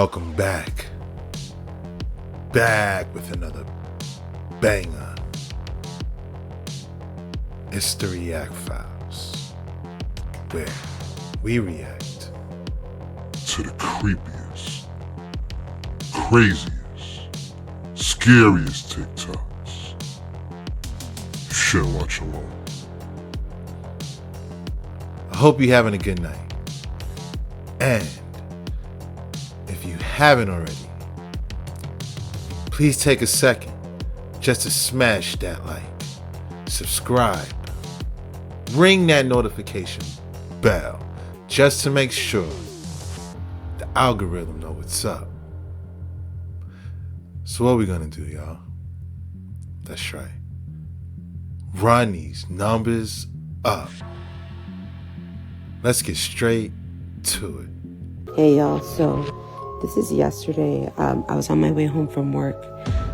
Welcome back. Back with another banger. It's the React Files, where we react to the creepiest, craziest, scariest TikToks. You shouldn't watch alone. I hope you're having a good night. And if you haven't already, please take a second just to smash that like, subscribe, ring that notification bell just to make sure the algorithm know what's up. So what we gonna do, y'all? That's right. Run these numbers up. Let's get straight to it. Hey y'all, so this is yesterday. I was on my way home from work.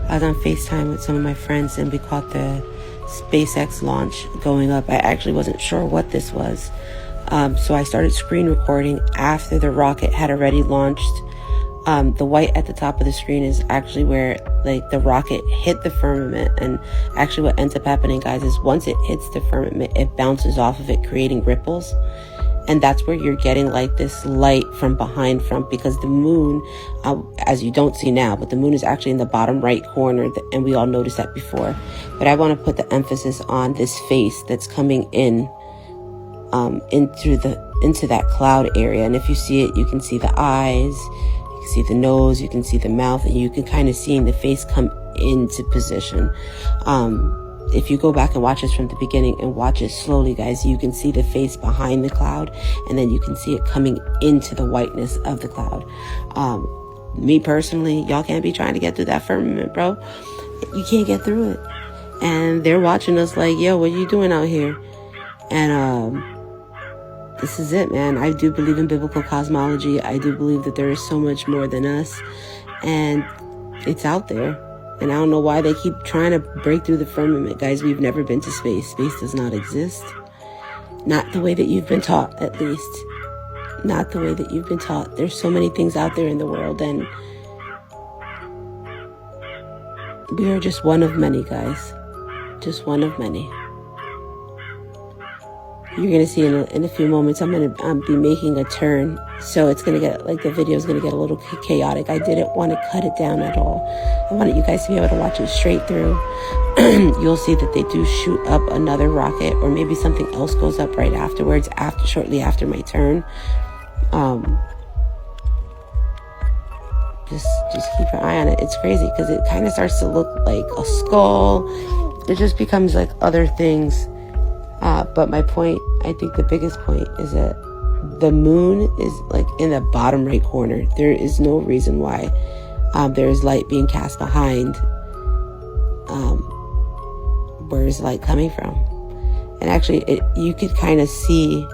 I was on FaceTime with some of my friends and we caught the SpaceX launch going up. I actually wasn't sure what this was. So I started screen recording after the rocket had already launched. The white at the top of the screen is actually where like the rocket hit the firmament, and actually what ends up happening, guys, is once it hits the firmament, it bounces off of it, creating ripples. And that's where you're getting like this light from behind because the moon, as you don't see now, but the moon is actually in the bottom right corner, and we all noticed that before. But I want to put the emphasis on this face that's coming in into that cloud area. And if you see it, you can see the eyes, you can see the nose, you can see the mouth, and you can kind of see the face come into position. If you go back and watch this from the beginning and watch it slowly, guys, you can see the face behind the cloud, and then you can see it coming into the whiteness of the cloud. Me personally, y'all can't be trying to get through that firmament, bro. You can't get through it. And they're watching us like, yo, what are you doing out here? And this is it, man. I do believe in biblical cosmology. I do believe that there is so much more than us, and it's out there. And I don't know why they keep trying to break through the firmament. Guys, we've never been to space. Space does not exist. Not the way that you've been taught, at least. Not the way that you've been taught. There's so many things out there in the world, and we are just one of many, guys. Just one of many. You're going to see in a few moments, I'm going to be making a turn. So it's going to get, like, the video is going to get a little chaotic. I didn't want to cut it down at all. I wanted you guys to be able to watch it straight through. You'll see that they do shoot up another rocket, or maybe something else goes up right afterwards, shortly after my turn. Just keep your eye on it. It's crazy because it kind of starts to look like a skull. It just becomes like other things. But my point, I think the biggest point, is that the moon is like in the bottom right corner. There is no reason why there is light being cast behind. Where is light coming from? And actually, you could kind of see.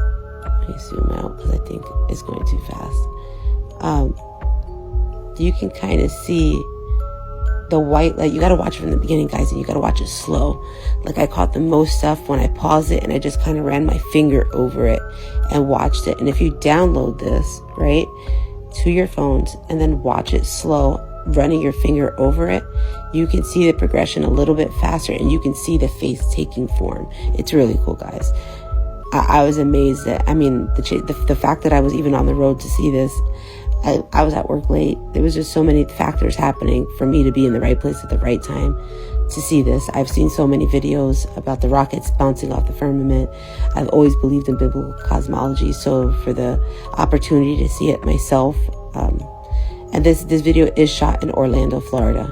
Let me zoom out because I think it's going too fast. You can kind of see the white light. You got to watch it from the beginning, guys, and you got to watch it slow. Like, I caught the most stuff when I paused it and I just kind of ran my finger over it and watched it. And if you download this, right, to your phones and then watch it slow, running your finger over it, you can see the progression a little bit faster, and you can see the face taking form. It's really cool, guys. I was amazed that, I mean, the fact that I was even on the road to see this, I was at work late. There was just so many factors happening for me to be in the right place at the right time to see this. I've seen so many videos about the rockets bouncing off the firmament. I've always believed in biblical cosmology, so for the opportunity to see it myself, and this video is shot in Orlando, Florida.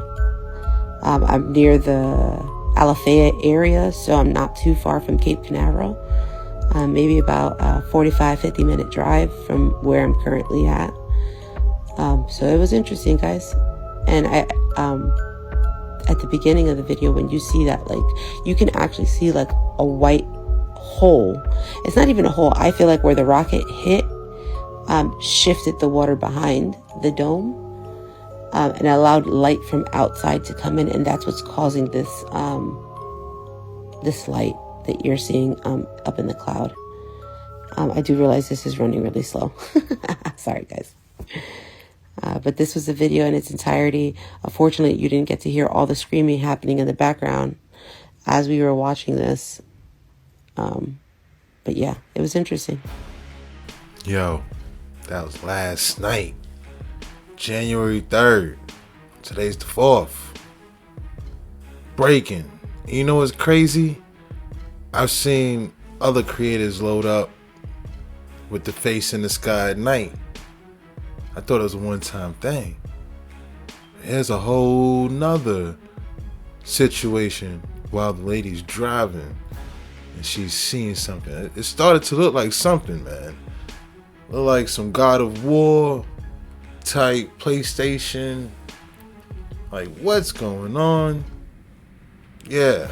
I'm near the Alafaya area, so I'm not too far from Cape Canaveral. Maybe about a 45-50 minute drive from where I'm currently at. So it was interesting, guys. And at the beginning of the video, when you see that, like, you can actually see like a white hole. It's not even a hole. I feel like where the rocket hit shifted the water behind the dome, and allowed light from outside to come in, and that's what's causing this this light that you're seeing up in the cloud. I do realize this is running really slow. Sorry, guys. But this was the video in its entirety. Unfortunately, you didn't get to hear all the screaming happening in the background as we were watching this. But yeah, it was interesting. Yo, that was last night, January 3rd. Today's the 4th. Breaking. You know what's crazy? I've seen other creators load up with the face in the sky at night. I thought it was a one-time thing. There's a whole nother situation while the lady's driving and she's seeing something. It started to look like something, man. Look like some God of War type PlayStation. Like, what's going on? Yeah.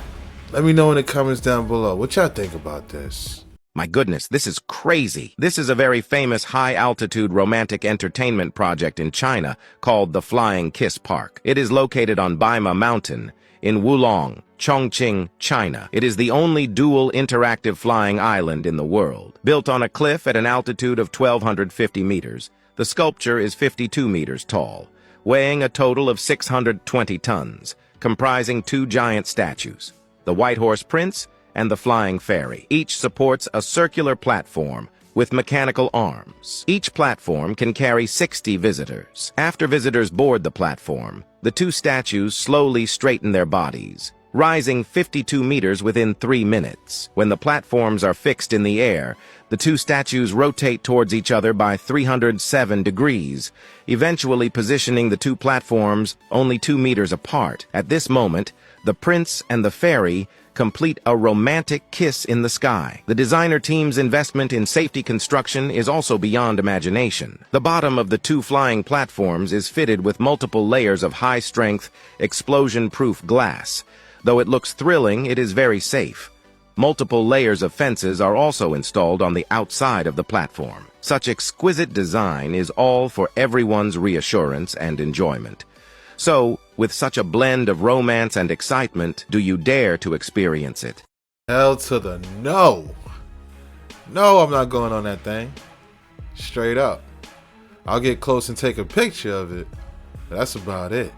Let me know in the comments down below. What y'all think about this? My goodness, this is crazy. This is a very famous high-altitude romantic entertainment project in China called the Flying Kiss Park. It is located on Baima Mountain in Wulong, Chongqing, China. It is the only dual interactive flying island in the world. Built on a cliff at an altitude of 1,250 meters, the sculpture is 52 meters tall, weighing a total of 620 tons, comprising two giant statues, the White Horse Prince and the Flying Fairy. Each supports a circular platform with mechanical arms. Each platform can carry 60 visitors. After visitors board the platform, the two statues slowly straighten their bodies, rising 52 meters within 3 minutes. When the platforms are fixed in the air, the two statues rotate towards each other by 307 degrees, eventually positioning the two platforms only 2 meters apart. At this moment, the prince and the fairy complete a romantic kiss in the sky. The designer team's investment in safety construction is also beyond imagination. The bottom of the two flying platforms is fitted with multiple layers of high-strength, explosion-proof glass. Though it looks thrilling, it is very safe. Multiple layers of fences are also installed on the outside of the platform. Such exquisite design is all for everyone's reassurance and enjoyment. So, with such a blend of romance and excitement, do you dare to experience it? Hell to the no. No, I'm not going on that thing. Straight up. I'll get close and take a picture of it, but that's about it.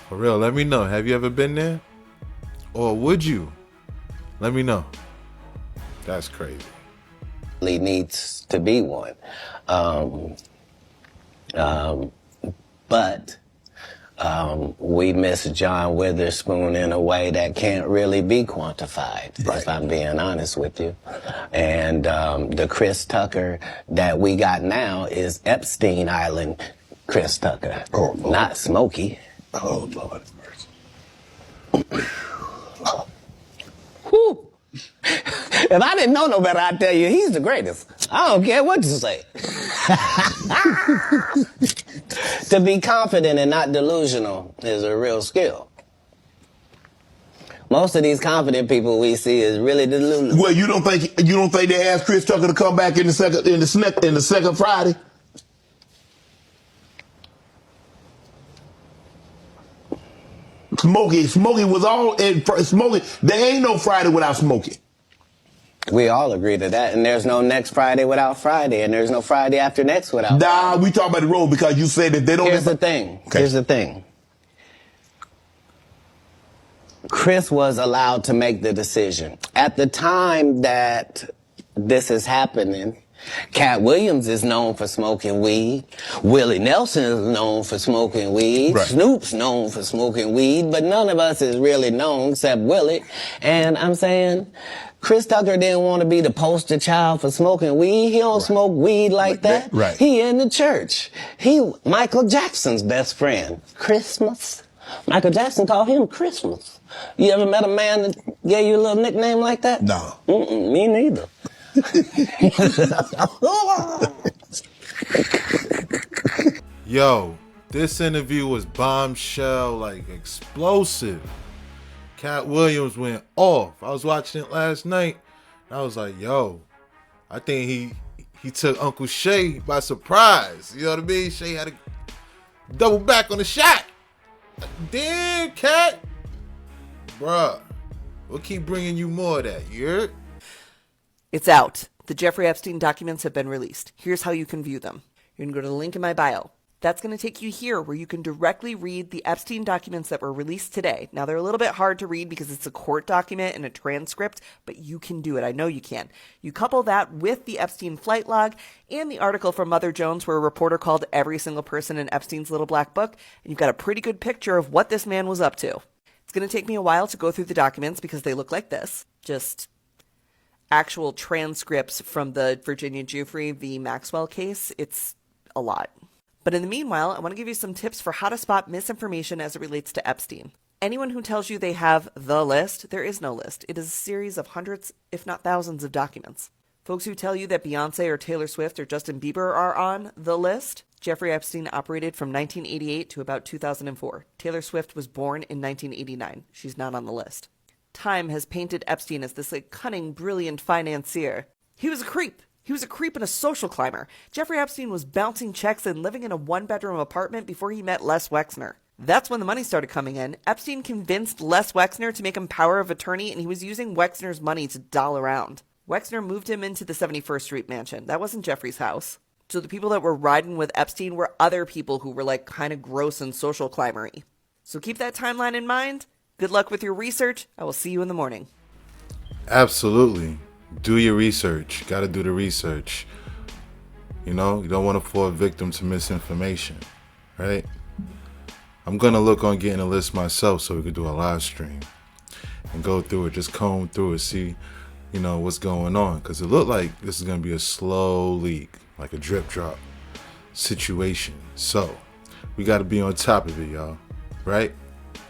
For real, let me know. Have you ever been there? Or would you? Let me know. That's crazy. Needs to be one. But we miss John Witherspoon in a way that can't really be quantified, right, if I'm being honest with you. And the Chris Tucker that we got now is Epstein Island Chris Tucker, not Smokey. Oh, Lord have mercy. Whew. If I didn't know no better, I'd tell you he's the greatest. I don't care what you say. To be confident and not delusional is a real skill. Most of these confident people we see is really delusional. Well, you don't think they asked Chris Tucker to come back in the second Friday? Smokey was all in Smokey. There ain't no Friday without Smokey. We all agree to that, and there's no next Friday without Friday, and there's no Friday after next without Friday. We talk about the road because you said that they don't. Here's the thing. Okay. Here's the thing. Chris was allowed to make the decision. At the time that this is happening, Cat Williams is known for smoking weed. Willie Nelson is known for smoking weed. Right. Snoop's known for smoking weed, but none of us is really known except Willie. And I'm saying, Chris Tucker didn't want to be the poster child for smoking weed. He don't smoke weed like that. Right. He in the church. He Michael Jackson's best friend. Christmas. Michael Jackson called him Christmas. You ever met a man that gave you a little nickname like that? No. Me neither. Yo, this interview was bombshell, like explosive. Cat Williams went off. I was watching it last night, and I was like, yo, I think he took Uncle Shay by surprise. You know what I mean? Shay had to double back on the shot. Damn, Cat. Bruh, we'll keep bringing you more of that, you heard? It's out. The Jeffrey Epstein documents have been released. Here's how you can view them. You can go to the link in my bio. That's going to take you here, where you can directly read the Epstein documents that were released today. Now, they're a little bit hard to read because it's a court document and a transcript, but you can do it. I know you can. You couple that with the Epstein flight log and the article from Mother Jones where a reporter called every single person in Epstein's little black book, and you've got a pretty good picture of what this man was up to. It's going to take me a while to go through the documents because they look like this. Just actual transcripts from the Virginia Giuffre v. Maxwell case. It's a lot. But in the meanwhile, I want to give you some tips for how to spot misinformation as it relates to Epstein. Anyone who tells you they have the list, there is no list. It is a series of hundreds, if not thousands, of documents. Folks who tell you that Beyonce or Taylor Swift or Justin Bieber are on the list, Jeffrey Epstein operated from 1988 to about 2004. Taylor Swift was born in 1989. She's not on the list. Time has painted Epstein as this cunning, brilliant financier. He was a creep. He was a creep and a social climber. Jeffrey Epstein was bouncing checks and living in a one-bedroom apartment before he met Les Wexner. That's when the money started coming in. Epstein convinced Les Wexner to make him power of attorney, and he was using Wexner's money to doll around. Wexner moved him into the 71st Street mansion. That wasn't Jeffrey's house. So the people that were riding with Epstein were other people who were kind of gross and social climbery. So keep that timeline in mind. Good luck with your research. I will see you in the morning. Absolutely. Do your research. Got to do the research. You don't want to fall victim to misinformation, right? I'm going to look on getting a list myself so we could do a live stream and go through it, just comb through it, see, what's going on. Because it looked like this is going to be a slow leak, like a drip drop situation. So we got to be on top of it, y'all, right?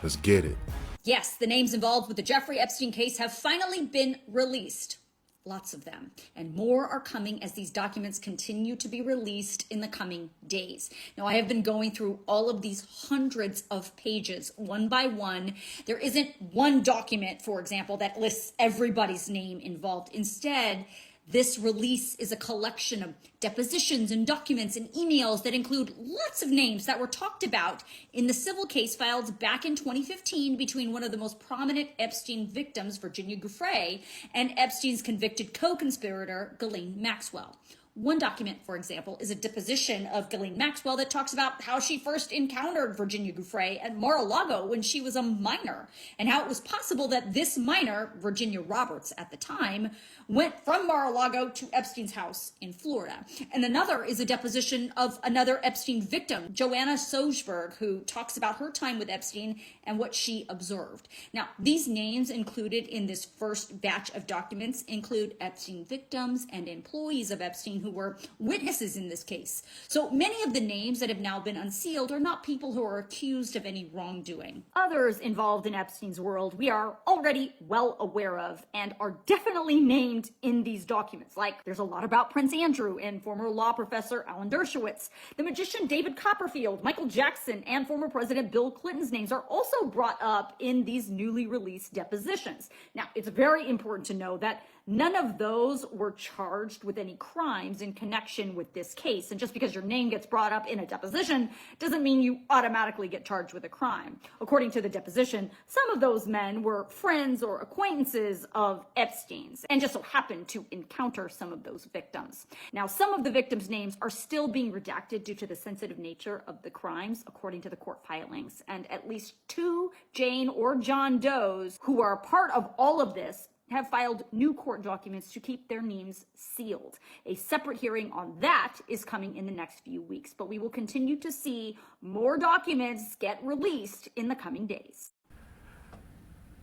Let's get it. Yes, the names involved with the Jeffrey Epstein case have finally been released. Lots of them. And more are coming as these documents continue to be released in the coming days. Now, I have been going through all of these hundreds of pages one by one. There isn't one document, for example, that lists everybody's name involved. Instead, this release is a collection of depositions and documents and emails that include lots of names that were talked about in the civil case filed back in 2015 between one of the most prominent Epstein victims, Virginia Giuffre, and Epstein's convicted co-conspirator, Ghislaine Maxwell. One document, for example, is a deposition of Ghislaine Maxwell that talks about how she first encountered Virginia Giuffre at Mar-a-Lago when she was a minor, and how it was possible that this minor, Virginia Roberts at the time, went from Mar-a-Lago to Epstein's house in Florida. And another is a deposition of another Epstein victim, Joanna Sojberg, who talks about her time with Epstein and what she observed. Now, these names included in this first batch of documents include Epstein victims and employees of Epstein who were witnesses in this case. So many of the names that have now been unsealed are not people who are accused of any wrongdoing. Others involved in Epstein's world we are already well aware of and are definitely named in these documents. Like, there's a lot about Prince Andrew and former law professor Alan Dershowitz. The magician David Copperfield, Michael Jackson, and former President Bill Clinton's names are also brought up in these newly released depositions. Now, it's very important to know that none of those were charged with any crimes in connection with this case. And just because your name gets brought up in a deposition doesn't mean you automatically get charged with a crime. According to the deposition, some of those men were friends or acquaintances of Epstein's and just so happened to encounter some of those victims. Now, some of the victims' names are still being redacted due to the sensitive nature of the crimes, according to the court filings. And at least 2 Jane or John Does who are part of all of this have filed new court documents to keep their names sealed. A separate hearing on that is coming in the next few weeks, but we will continue to see more documents get released in the coming days.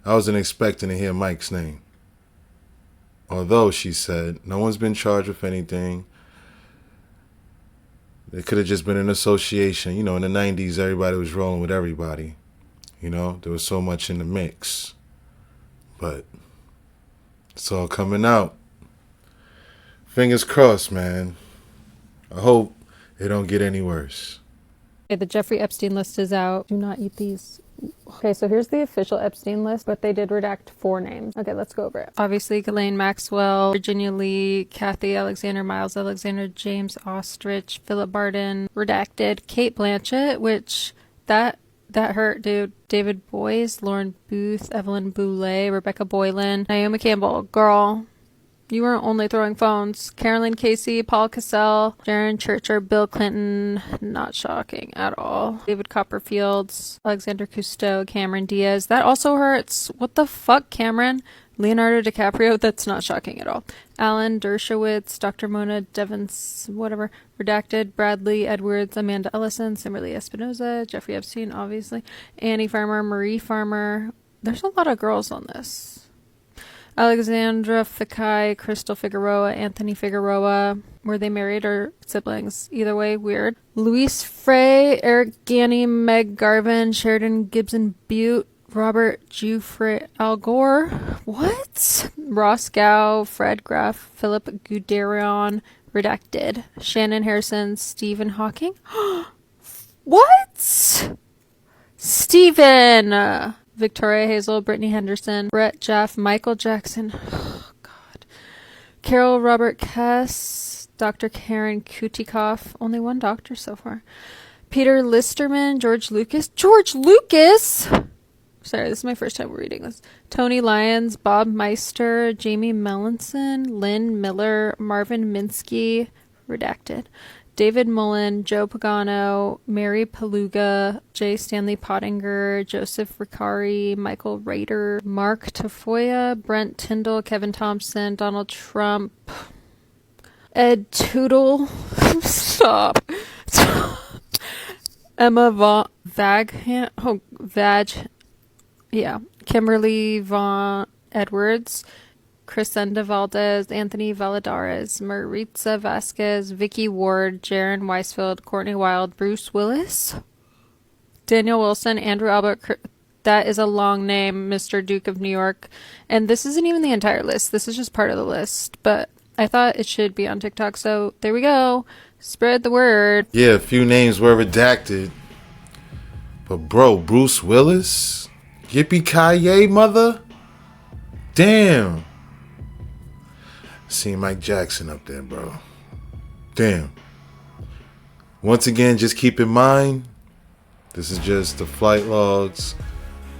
I wasn't expecting to hear Mike's name. Although, she said, no one's been charged with anything. It could have just been an association. In the 90s, everybody was rolling with everybody. There was so much in the mix. But it's all coming out. Fingers crossed, man. I hope it don't get any worse. Okay, the Jeffrey Epstein list is out. Do not eat these. Okay, so here's the official Epstein list, but they did redact 4 names. Okay, let's go over it. Obviously, Ghislaine Maxwell, Virginia Lee, Kathy Alexander, Miles Alexander, James Ostrich, Philip Barton, redacted, Kate Blanchett, which that hurt, dude. David Boyes, Lauren Booth, Evelyn Boulay, Rebecca Boylan, Naomi Campbell. Girl, You weren't only throwing phones. Carolyn Casey, Paul Cassell, Jaron Churcher, Bill Clinton. Not shocking at all. David Copperfield, Alexander Cousteau, Cameron Diaz. That also hurts. What the fuck, Cameron? Leonardo DiCaprio. That's not shocking at all. Alan Dershowitz, Dr. Mona Devins, whatever. Redacted. Bradley Edwards, Amanda Ellison, Simmerly Espinoza, Jeffrey Epstein, obviously. Annie Farmer, Marie Farmer. There's a lot of girls on this. Alexandra Fikai, Crystal Figueroa, Anthony Figueroa. Were they married or siblings? Either way, weird. Luis Frey, Eric Ganny, Meg Garvin, Sheridan Gibson Butte, Robert Giuffre Al Gore. What? Ross Gow, Fred Graff, Philip Guderian, redacted. Shannon Harrison, Stephen Hawking. What? Stephen! Victoria Hazel, Brittany Henderson, Brett Jeff, Michael Jackson, oh God, Carol Robert Kess, Dr. Karen Kutikoff, only one doctor so far, Peter Listerman, George Lucas, sorry, this is my first time reading this, Tony Lyons, Bob Meister, Jamie Mellinson, Lynn Miller, Marvin Minsky, redacted, David Mullen, Joe Pagano, Mary Paluga, J. Stanley Pottinger, Joseph Ricari, Michael Rader, Mark Tafoya, Brent Tyndall, Kevin Thompson, Donald Trump, Ed Tootle, stop, Emma Kimberly Vaughn Edwards, Crescenda Valdez, Anthony Valadares, Maritza Vasquez, Vicky Ward, Jaron Weisfeld, Courtney Wild, Bruce Willis, Daniel Wilson, Andrew Albert. That is a long name, Mr. Duke of New York. And this isn't even the entire list. This is just part of the list. But I thought it should be on TikTok. So there we go. Spread the word. Yeah, a few names were redacted. But bro, Bruce Willis? Yippee-ki-yay, mother? Damn. See Mike Jackson up there, bro. Damn. Once again, just keep in mind, this is just the flight logs.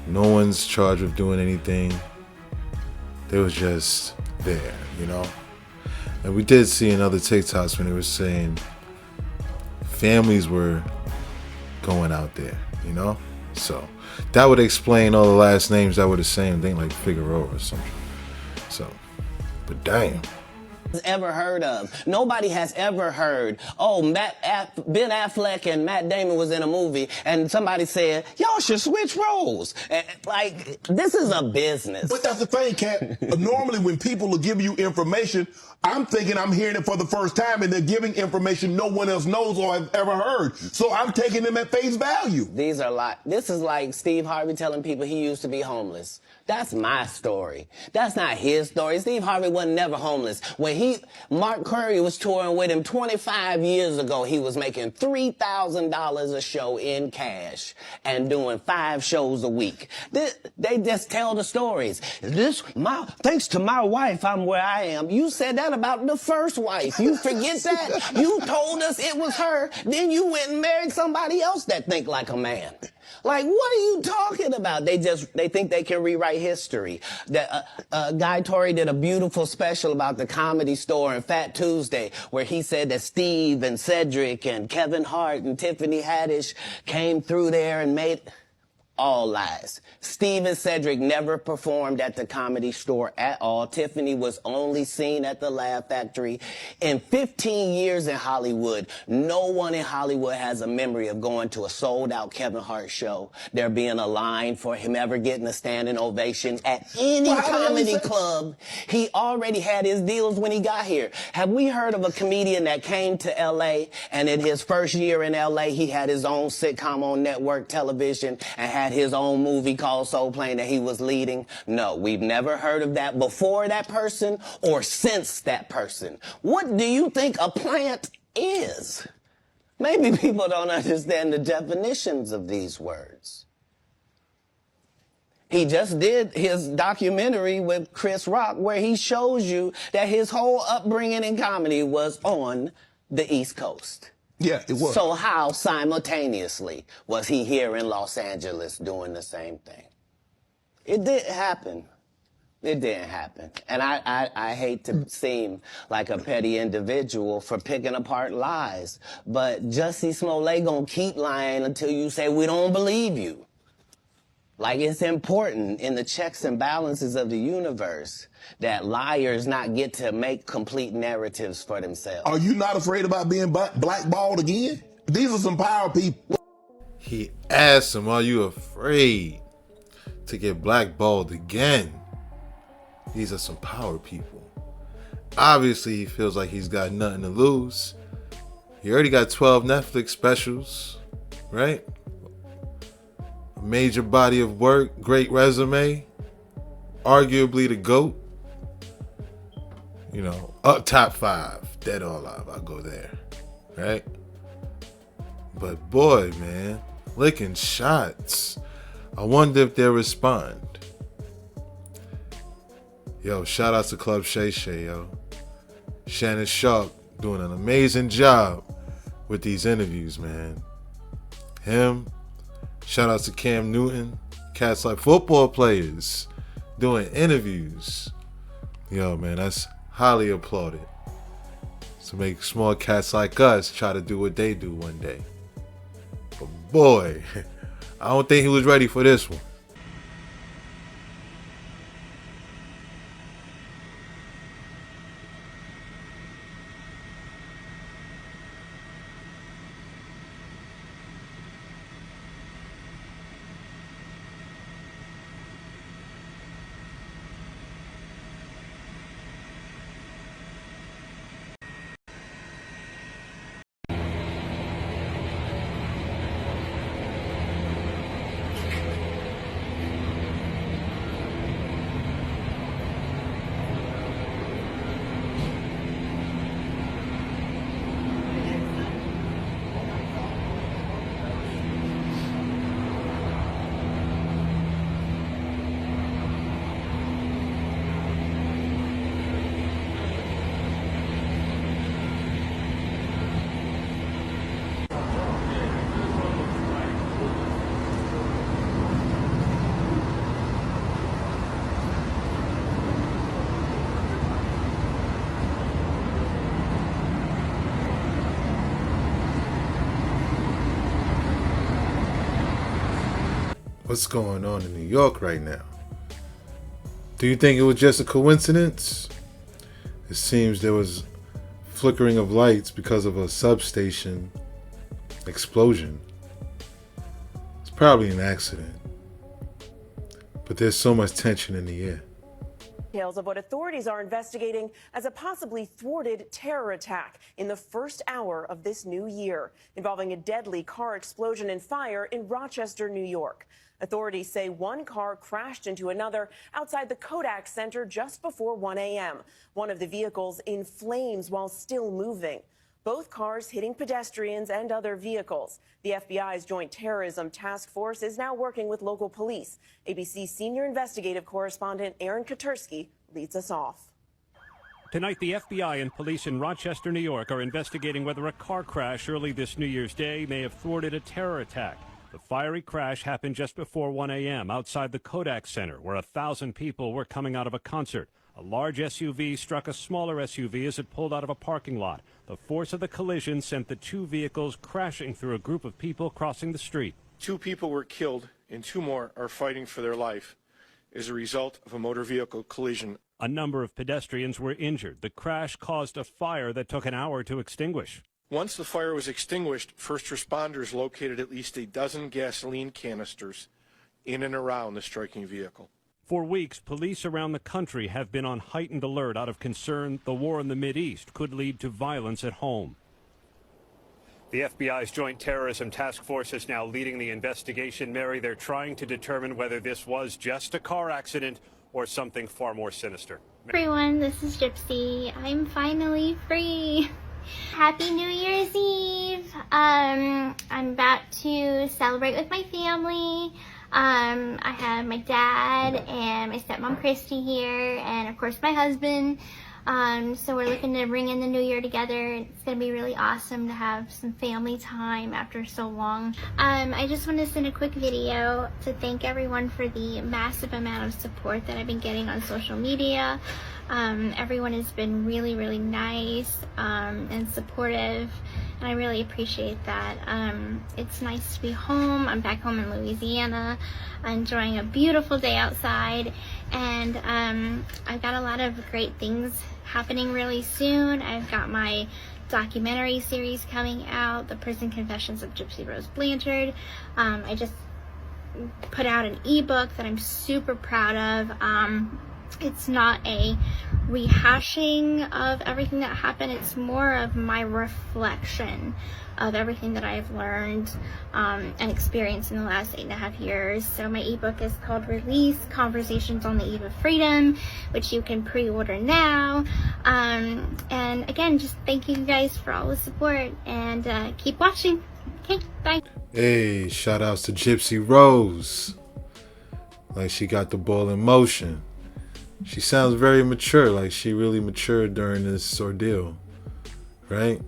No one's charged with doing anything. They was just there, you know? And we did see in other TikToks when they were saying families were going out there, you know? So that would explain all the last names that were the same thing, like Figueroa or something. So, but damn. Ever heard of. Nobody has ever heard, Ben Affleck and Matt Damon was in a movie and somebody said, y'all should switch roles. Like, this is a business. But that's the thing, Kat. Normally when people will give you information, I'm thinking I'm hearing it for the first time and they're giving information no one else knows or have ever heard. So I'm taking them at face value. This is like Steve Harvey telling people he used to be homeless. That's my story. That's not his story. Steve Harvey wasn't never homeless. When Mark Curry was touring with him 25 years ago, he was making $3,000 a show in cash and doing 5 shows a week. They just tell the stories. Thanks to my wife, I'm where I am. You said that about the first wife. You forget that? You told us it was her. Then you went and married somebody else that think like a man. Like, what are you talking about? They think they can rewrite history. Guy Torrey did a beautiful special about the Comedy Store and Fat Tuesday, where he said that Steve and Cedric and Kevin Hart and Tiffany Haddish came through there and made... All lies. Steve and Cedric never performed at the Comedy Store at all. Tiffany was only seen at the Laugh Factory. In 15 years in Hollywood, no one in Hollywood has a memory of going to a sold-out Kevin Hart show, there being a line for him ever getting a standing ovation at any comedy club. He already had his deals when he got here. Have we heard of a comedian that came to L.A. and in his first year in L.A. he had his own sitcom on network television and had his own movie called Soul Plane that he was leading? No, we've never heard of that before that person or since that person. What do you think a plant is? Maybe people don't understand the definitions of these words. He just did his documentary with Chris Rock where he shows you that his whole upbringing in comedy was on the East Coast. Yeah, it was. So how simultaneously was he here in Los Angeles doing the same thing? It did happen. It didn't happen. And I hate to seem like a petty individual for picking apart lies, but Jussie Smollett gonna keep lying until you say we don't believe you. Like, it's important in the checks and balances of the universe that liars not get to make complete narratives for themselves. Are you not afraid about being blackballed again? These are some power people. He asked him, are you afraid to get blackballed again? These are some power people. Obviously, he feels like he's got nothing to lose. He already got 12 Netflix specials, right? A major body of work, great resume, arguably the GOAT. You know, up top 5, dead or alive, I'll go there, right? But boy, man, licking shots. I wonder if they'll respond. Yo, shout out to Club Shay Shay, yo. Shannon Sharp doing an amazing job with these interviews, man. Him. Shout out to Cam Newton. Cats like football players doing interviews. Yo, man, that's highly applauded. To make small cats like us try to do what they do one day. But boy, I don't think he was ready for this one. What's going on in New York right now? Do you think it was just a coincidence? It seems there was flickering of lights because of a substation explosion. It's probably an accident. But there's so much tension in the air. Details of what authorities are investigating as a possibly thwarted terror attack in the first hour of this new year, involving a deadly car explosion and fire in Rochester, New York. Authorities say one car crashed into another outside the Kodak Center just before 1 a.m. One of the vehicles in flames while still moving. Both cars hitting pedestrians and other vehicles. The FBI's Joint Terrorism Task Force is now working with local police. ABC senior investigative correspondent Aaron Katursky leads us off. Tonight, the FBI and police in Rochester, New York are investigating whether a car crash early this New Year's Day may have thwarted a terror attack. The fiery crash happened just before 1 a.m. outside the Kodak Center, where 1,000 people were coming out of a concert. A large SUV struck a smaller SUV as it pulled out of a parking lot. The force of the collision sent the two vehicles crashing through a group of people crossing the street. 2 people were killed and 2 more are fighting for their life as a result of a motor vehicle collision. A number of pedestrians were injured. The crash caused a fire that took an hour to extinguish. Once the fire was extinguished, first responders located at least a dozen gasoline canisters in and around the striking vehicle. For weeks, police around the country have been on heightened alert out of concern the war in the Mideast could lead to violence at home. The FBI's Joint Terrorism Task Force is now leading the investigation. Mary, they're trying to determine whether this was just a car accident or something far more sinister. Everyone, this is Gypsy. I'm finally free. Happy New Year's Eve. I'm about to celebrate with my family. I have my dad and my stepmom Christy here, and of course my husband. So we're looking to bring in the new year together. It's going to be really awesome to have some family time after so long. I just want to send a quick video to thank everyone for the massive amount of support that I've been getting on social media. Everyone has been really, really nice and supportive, and I really appreciate that. It's nice to be home. I'm back home in Louisiana, enjoying a beautiful day outside, and I've got a lot of great things happening really soon. I've got my documentary series coming out, The Prison Confessions of Gypsy Rose Blanchard. I just put out an ebook that I'm super proud of. It's not a rehashing of everything that happened. It's more of my reflection of everything that I've learned and experienced in the last 8.5 years. So my ebook is called Release: Conversations on the Eve of Freedom, which you can pre-order now. And again, just thank you guys for all the support, and keep watching. Okay, bye. Hey, shout outs to Gypsy Rose. Like, she got the ball in motion. She sounds very mature, like she really matured during this ordeal, right?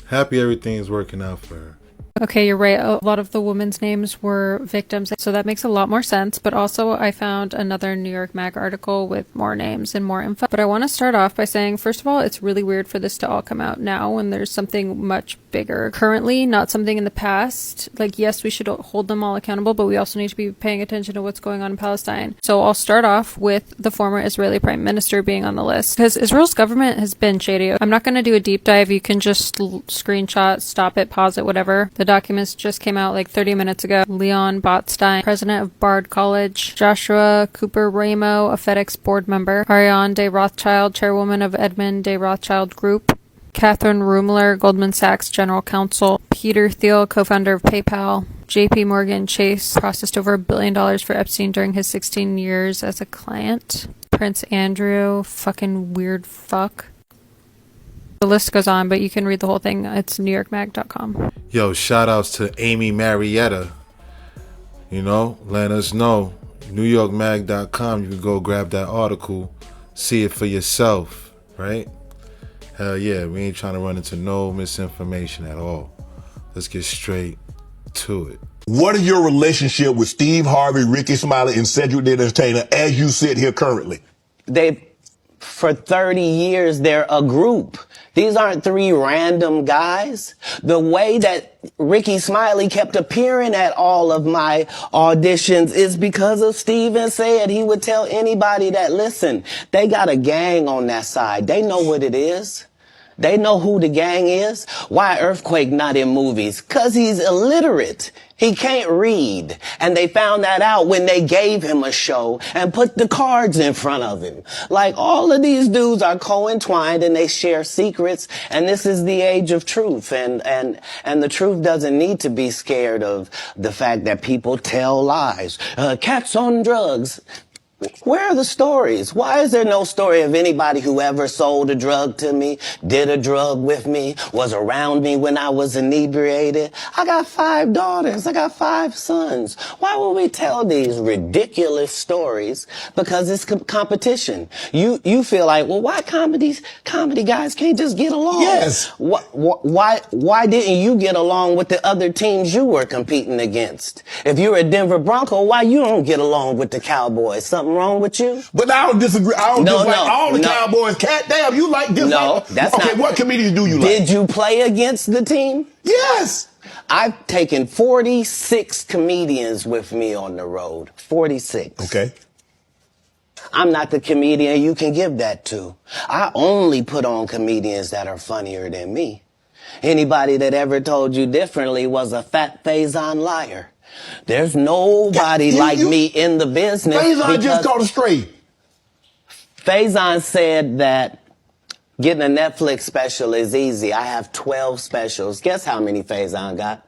Happy everything is working out for her. Okay, you're right. A lot of the women's names were victims, so that makes a lot more sense. But also, I found another New York Mag article with more names and more info. But I want to start off by saying, first of all, it's really weird for this to all come out now when there's something much bigger currently, not something in the past. Like, yes, we should hold them all accountable, but we also need to be paying attention to what's going on in Palestine. So I'll start off with the former Israeli Prime Minister being on the list, because Israel's government has been shady. I'm not going to do a deep dive. You can just screenshot, stop it, pause it, whatever. The documents just came out like 30 minutes ago. Leon Botstein, president of Bard College. Joshua Cooper Ramo, a FedEx board member. Ariane de Rothschild, chairwoman of Edmund de Rothschild Group. Catherine Rumler, Goldman Sachs general counsel. Peter Thiel, co-founder of PayPal. JP Morgan Chase processed over $1 billion for Epstein during his 16 years as a client. Prince Andrew, fucking weird fuck. The list goes on, but you can read the whole thing. It's newyorkmag.com. Yo, shout outs to Amy Marietta. You know, let us know. newyorkmag.com. You can go grab that article, see it for yourself, right? Hell yeah, we ain't trying to run into no misinformation at all. Let's get straight to it. What is your relationship with Steve Harvey, Ricky Smiley, and Cedric the Entertainer as you sit here currently? For 30 years, they're a group. These aren't three random guys. The way that Ricky Smiley kept appearing at all of my auditions is because of Steven said he would tell anybody that, listen, they got a gang on that side. They know what it is. They know who the gang is. Why Earthquake not in movies? 'Cause he's illiterate. He can't read. And they found that out when they gave him a show and put the cards in front of him. Like, all of these dudes are co-entwined and they share secrets. And this is the age of truth. And the truth doesn't need to be scared of the fact that people tell lies. Cats on drugs. Where are the stories? Why is there no story of anybody who ever sold a drug to me, did a drug with me, was around me when I was inebriated? I got 5 daughters. I got 5 sons. Why would we tell these ridiculous stories? Because it's competition. You feel like, well, why comedy guys can't just get along? Yes. Why didn't you get along with the other teams you were competing against? If you're a Denver Bronco, why you don't get along with the Cowboys? Something wrong with you? But I don't disagree. I don't dislike all the Cowboys. Cat damn, you like this? No, that's not. Okay, what comedians do you like? Did you play against the team? Yes. I've taken 46 comedians with me on the road. 46. Okay. I'm not the comedian you can give that to. I only put on comedians that are funnier than me. Anybody that ever told you differently was a fat Faison liar. There's nobody like me in the business. Faison just caught a stray. Faison said that getting a Netflix special is easy. I have 12 specials. Guess how many Faison got?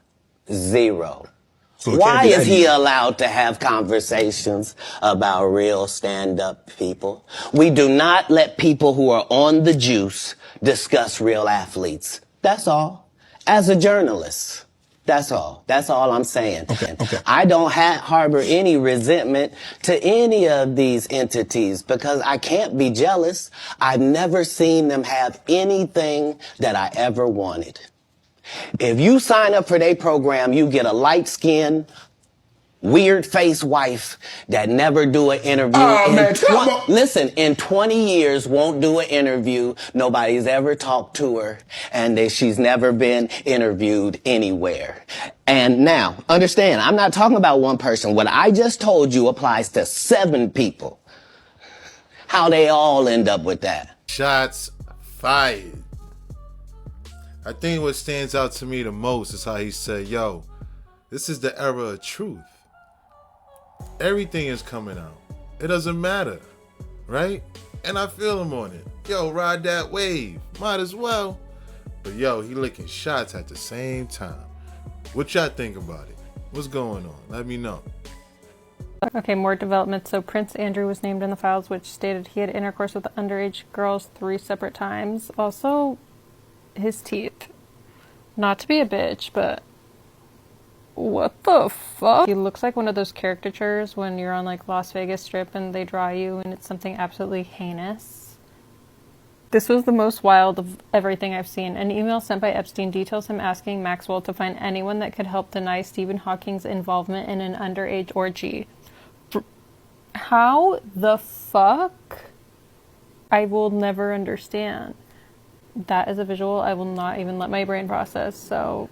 0. So why is he allowed to have conversations about real stand-up people? We do not let people who are on the juice discuss real athletes. That's all. As a journalist. That's all. That's all I'm saying. Okay. I don't harbor any resentment to any of these entities because I can't be jealous. I've never seen them have anything that I ever wanted. If you sign up for their program, you get a light-skinned, weird-faced wife that never do an interview. Listen, in 20 years, won't do an interview. Nobody's ever talked to her, and she's never been interviewed anywhere. And now, understand, I'm not talking about one person. What I just told you applies to 7 people. How they all end up with that? Shots fired. I think what stands out to me the most is how he said, yo, this is the era of truth. Everything is coming out. It doesn't matter, right? And I feel him on it. Yo, ride that wave. Might as well. But yo, he licking shots at the same time. What y'all think about it? What's going on? Let me know. Okay, more development. So Prince Andrew was named in the files, which stated he had intercourse with underage girls 3 separate times. Also, his teeth. Not to be a bitch, but what the fuck? He looks like one of those caricatures when you're on like Las Vegas Strip and they draw you and it's something absolutely heinous. This was the most wild of everything I've seen. An email sent by Epstein details him asking Maxwell to find anyone that could help deny Stephen Hawking's involvement in an underage orgy. How the fuck? I will never understand. That is a visual I will not even let my brain process, so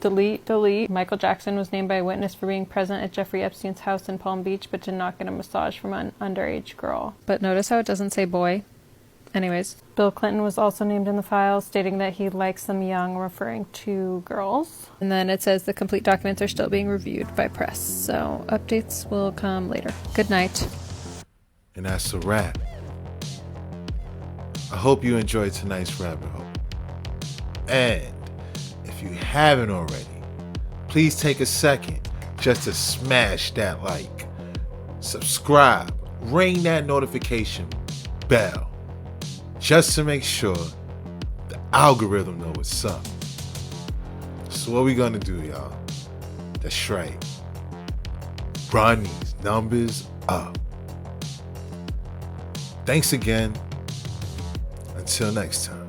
delete. Michael Jackson was named by a witness for being present at Jeffrey Epstein's house in Palm Beach, but did not get a massage from an underage girl. But notice how it doesn't say boy. Anyways, Bill Clinton was also named in the file, stating that he likes them young, referring to girls. And then it says the complete documents are still being reviewed by press, so updates will come later. Good night. And that's a wrap. I hope you enjoyed tonight's rabbit hole. And if you haven't already, please take a second just to smash that like, subscribe, ring that notification bell, just to make sure the algorithm knows what's up. So what we gonna do, y'all? That's right. Run these numbers up. Thanks again. Until next time.